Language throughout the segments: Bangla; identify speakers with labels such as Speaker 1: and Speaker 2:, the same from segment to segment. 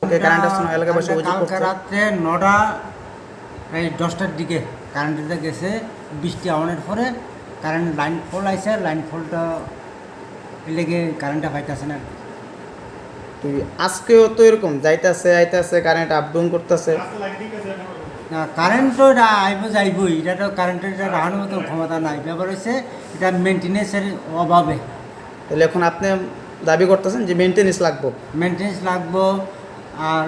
Speaker 1: থেকে কারেন্ট আসছে না, এলাকাবাসী অভিযোগ
Speaker 2: কালকে
Speaker 1: করছে।
Speaker 2: রাত্রে 9টা প্রায় 10টার দিকে কারেন্টটা গেছে। বৃষ্টি আওয়ানোর পরে কারেন্ট লাইন ফল আইছে, লাইন ফলটা লেগে কারেন্টটা পাইতেছে না।
Speaker 1: তো আজকেও তো এরকম যাইতেছে আইতেছে, কারেন্ট আপ ডাউন করতেছে।
Speaker 2: না, কারেন্ট তো আইব যাইবই, এটা তো কারেন্টের রাখানোর মতো ক্ষমতা নাই। ব্যাপার হচ্ছে এটা মেনটেন্যান্সের অভাবে।
Speaker 1: তাহলে এখন আপনি দাবি করতেছেন যে মেনটেন্যান্স লাগবে।
Speaker 2: মেনটেন্স লাগবো। আর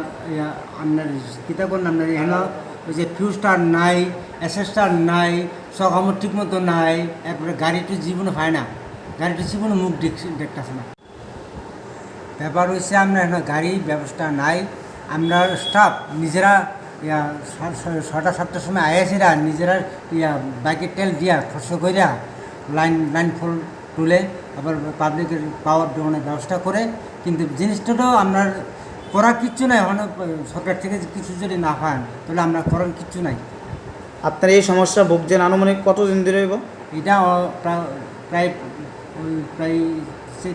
Speaker 2: আপনার কীটা করুন, আপনার এখানে ওই যে ফিউজটার নাই, অ্যাসেসটার নাই, সকামত ঠিক মতো নাই। এরপরে গাড়িটি জীবনে হয় না, গাড়িটি জীবনে মুখ দেখতেছে না। ব্যাপার হচ্ছে আমরা এখানে গাড়ি ব্যবস্থা নাই। আমরা স্টাফ নিজেরা 6টা-7টার সময় আইসিরা নিজেরা বাইকের তেল দিয়া খরচ করিয়া লাইন ফুল তুলে আবার পাবলিকের পাওয়ার দেওয়ানোর ব্যবস্থা করে। কিন্তু জিনিসটা তো আপনার করার কিচ্ছু নাই। ওখানে সরকার থেকে কিছু যদি না পান তাহলে আমরা করার কিচ্ছু নাই।
Speaker 1: আপনার এই সমস্যা ভুগছেন আনুমানিক কতদিন ধরে হইব?
Speaker 2: এটা প্রায়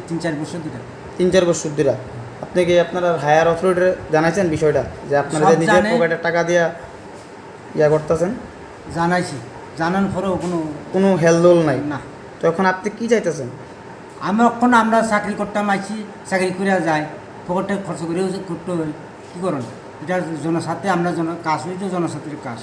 Speaker 2: 3-4 বছর ধরে।
Speaker 1: 3-4 বছর ধরে। আপনি কি আপনারা হায়ার অথরিটি জানাইছেন বিষয়টা, যে আপনারা
Speaker 2: সব
Speaker 1: যে নিজের
Speaker 2: জানে।
Speaker 1: পকেটের টাকা দিয়া করতেছেন?
Speaker 2: জানাইছি, জানানোর পরেও
Speaker 1: কোনো হেলদোল নাই
Speaker 2: না।
Speaker 1: তো এখন আপনি কি চাইতেছেন?
Speaker 2: আমরা চাকরি করতাম, আইছি চাকরি করে যাই, পকেটে খরচ করেও করতে হয়। কী করেন, এটা জনস্বার্থে আমরা কাজ হইতো, জনস্বার্থের কাজ।